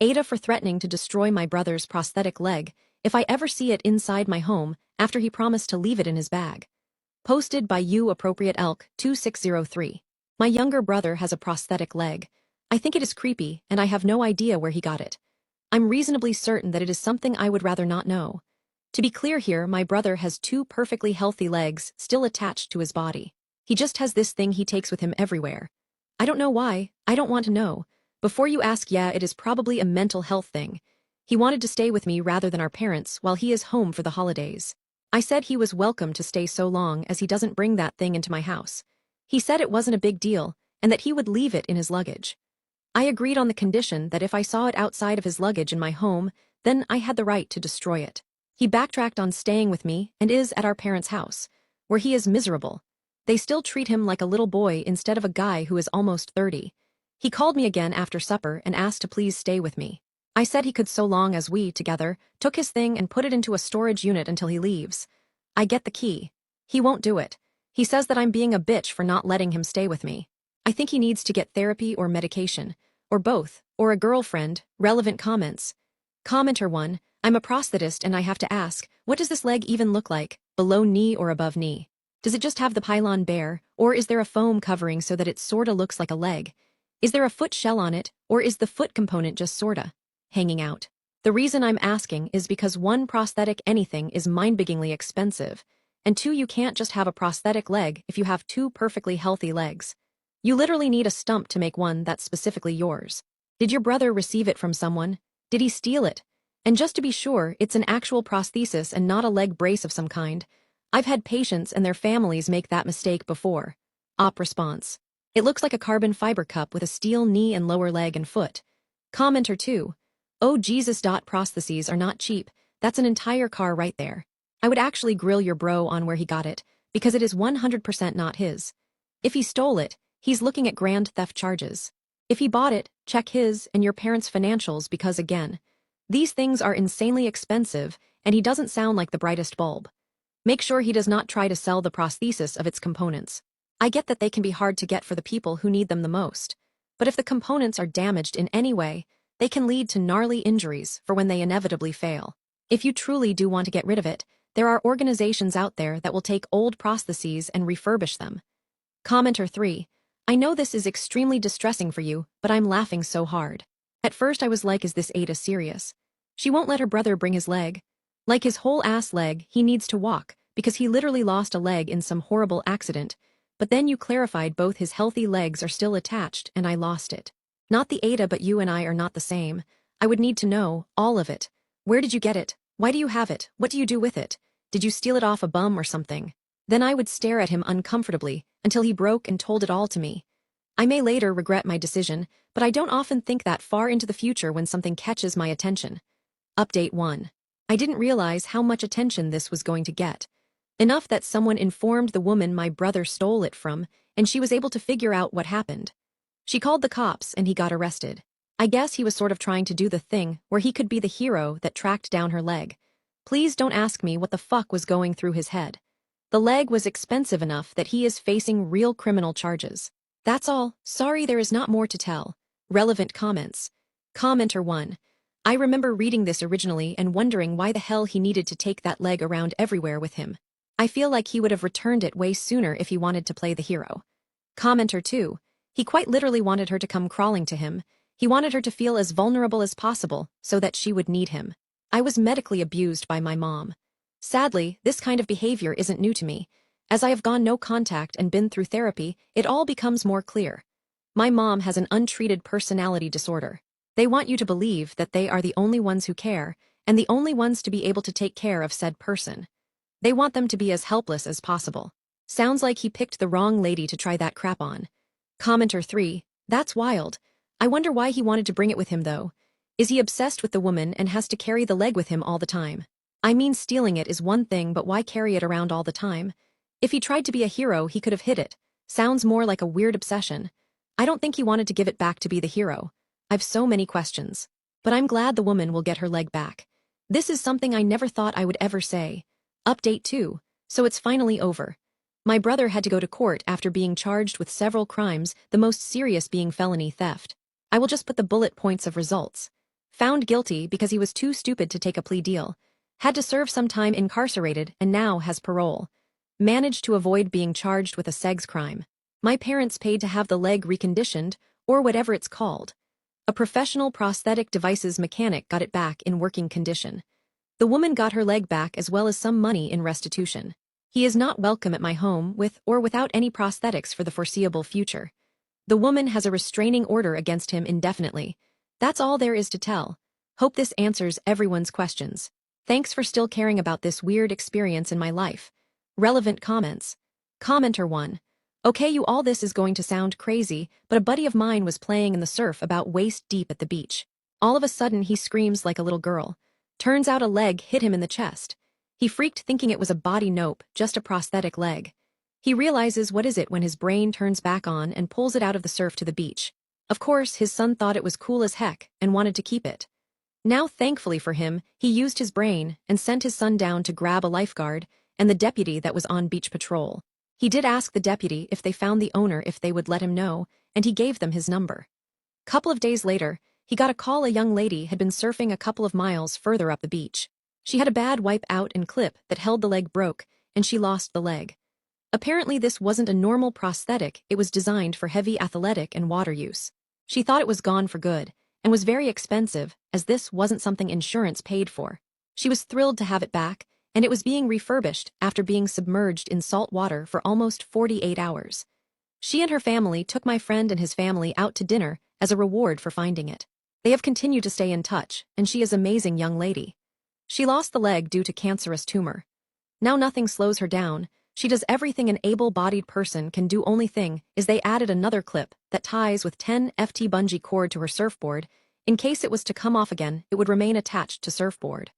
AITAH for threatening to destroy my brother's prosthetic leg if I ever see it inside my home after he promised to leave it in his bag. Posted by You Appropriate Elk 2603. My younger brother has a prosthetic leg. I think it is creepy, and I have no idea where he got it. I'm reasonably certain that it is something I would rather not know. To be clear here, my brother has two perfectly healthy legs still attached to his body. He just has this thing he takes with him everywhere. I don't know why, I don't want to know. Before you ask, yeah, it is probably a mental health thing. He wanted to stay with me rather than our parents while he is home for the holidays. I said he was welcome to stay so long as he doesn't bring that thing into my house. He said it wasn't a big deal, and that he would leave it in his luggage. I agreed on the condition that if I saw it outside of his luggage in my home, then I had the right to destroy it. He backtracked on staying with me and is at our parents' house, where he is miserable. They still treat him like a little boy instead of a guy who is almost 30. He called me again after supper and asked to please stay with me. I said he could so long as we, together, took his thing and put it into a storage unit until he leaves. I get the key. He won't do it. He says that I'm being a bitch for not letting him stay with me. I think he needs to get therapy or medication, or both, or a girlfriend. Relevant comments. Commenter 1, I'm a prosthetist and I have to ask, what does this leg even look like, below knee or above knee? Does it just have the pylon bare, or is there a foam covering so that it sorta looks like a leg? Is there a foot shell on it, or is the foot component just sorta hanging out? The reason I'm asking is because 1, prosthetic anything is mind-bogglingly expensive, and 2, you can't just have a prosthetic leg if you have 2 perfectly healthy legs. You literally need a stump to make one that's specifically yours. Did your brother receive it from someone? Did he steal it? And just to be sure, it's an actual prosthesis and not a leg brace of some kind. I've had patients and their families make that mistake before. Op response. It looks like a carbon fiber cup with a steel knee and lower leg and foot. Commenter 2. Oh Jesus. Prostheses are not cheap. That's an entire car right there. I would actually grill your bro on where he got it, because it is 100% not his. If he stole it, he's looking at grand theft charges. If he bought it, check his and your parents' financials because again, these things are insanely expensive and he doesn't sound like the brightest bulb. Make sure he does not try to sell the prosthesis of its components. I get that they can be hard to get for the people who need them the most, but if the components are damaged in any way, they can lead to gnarly injuries for when they inevitably fail. If you truly do want to get rid of it, there are organizations out there that will take old prostheses and refurbish them. Commenter 3. I know this is extremely distressing for you, but I'm laughing so hard. At first I was like, is this AITAH serious? She won't let her brother bring his leg. Like his whole ass leg, he needs to walk, because he literally lost a leg in some horrible accident, but then you clarified both his healthy legs are still attached and I lost it. Not the AITAH, but you and I are not the same. I would need to know, all of it. Where did you get it? Why do you have it? What do you do with it? Did you steal it off a bum or something? Then I would stare at him uncomfortably until he broke and told it all to me. I may later regret my decision, but I don't often think that far into the future when something catches my attention. Update 1. I didn't realize how much attention this was going to get. Enough that someone informed the woman my brother stole it from, and she was able to figure out what happened. She called the cops and he got arrested. I guess he was sort of trying to do the thing where he could be the hero that tracked down her leg. Please don't ask me what the fuck was going through his head. The leg was expensive enough that he is facing real criminal charges. That's all. Sorry, there is not more to tell. Relevant comments. Commenter 1. I remember reading this originally and wondering why the hell he needed to take that leg around everywhere with him. I feel like he would have returned it way sooner if he wanted to play the hero. Commenter 2. He quite literally wanted her to come crawling to him. He wanted her to feel as vulnerable as possible so that she would need him. I was medically abused by my mom. Sadly, this kind of behavior isn't new to me. As I have gone no contact and been through therapy, it all becomes more clear. My mom has an untreated personality disorder. They want you to believe that they are the only ones who care, and the only ones to be able to take care of said person. They want them to be as helpless as possible. Sounds like he picked the wrong lady to try that crap on. Commenter 3. That's wild. I wonder why he wanted to bring it with him though. Is he obsessed with the woman and has to carry the leg with him all the time? I mean, stealing it is one thing, but why carry it around all the time? If he tried to be a hero, he could have hid it. Sounds more like a weird obsession. I don't think he wanted to give it back to be the hero. I've so many questions. But I'm glad the woman will get her leg back. This is something I never thought I would ever say. Update 2. So it's finally over. My brother had to go to court after being charged with several crimes, the most serious being felony theft. I will just put the bullet points of results. Found guilty because he was too stupid to take a plea deal. Had to serve some time incarcerated and now has parole. Managed to avoid being charged with a sex crime. My parents paid to have the leg reconditioned, or whatever it's called. A professional prosthetic devices mechanic got it back in working condition. The woman got her leg back as well as some money in restitution. He is not welcome at my home with or without any prosthetics for the foreseeable future. The woman has a restraining order against him indefinitely. That's all there is to tell. Hope this answers everyone's questions. Thanks for still caring about this weird experience in my life. Relevant comments. Commenter 1. Okay, all this is going to sound crazy, but a buddy of mine was playing in the surf about waist deep at the beach. All of a sudden he screams like a little girl. Turns out a leg hit him in the chest. He freaked thinking it was a body nope, just a prosthetic leg. He realizes what is it when his brain turns back on and pulls it out of the surf to the beach. Of course, his son thought it was cool as heck and wanted to keep it. Now, thankfully for him, he used his brain and sent his son down to grab a lifeguard and the deputy that was on beach patrol. He did ask the deputy if they found the owner if they would let him know, and he gave them his number. Couple of days later, he got a call a young lady had been surfing a couple of miles further up the beach. She had a bad wipe out and clip that held the leg broke, and she lost the leg. Apparently this wasn't a normal prosthetic, it was designed for heavy athletic and water use. She thought it was gone for good, and was very expensive, as this wasn't something insurance paid for. She was thrilled to have it back, and it was being refurbished after being submerged in salt water for almost 48 hours. She and her family took my friend and his family out to dinner as a reward for finding it. They have continued to stay in touch, and she is an amazing young lady. She lost the leg due to cancerous tumor. Now nothing slows her down. She does everything an able-bodied person can do. Only thing is they added another clip that ties with 10 FT bungee cord to her surfboard. In case it was to come off again, it would remain attached to surfboard.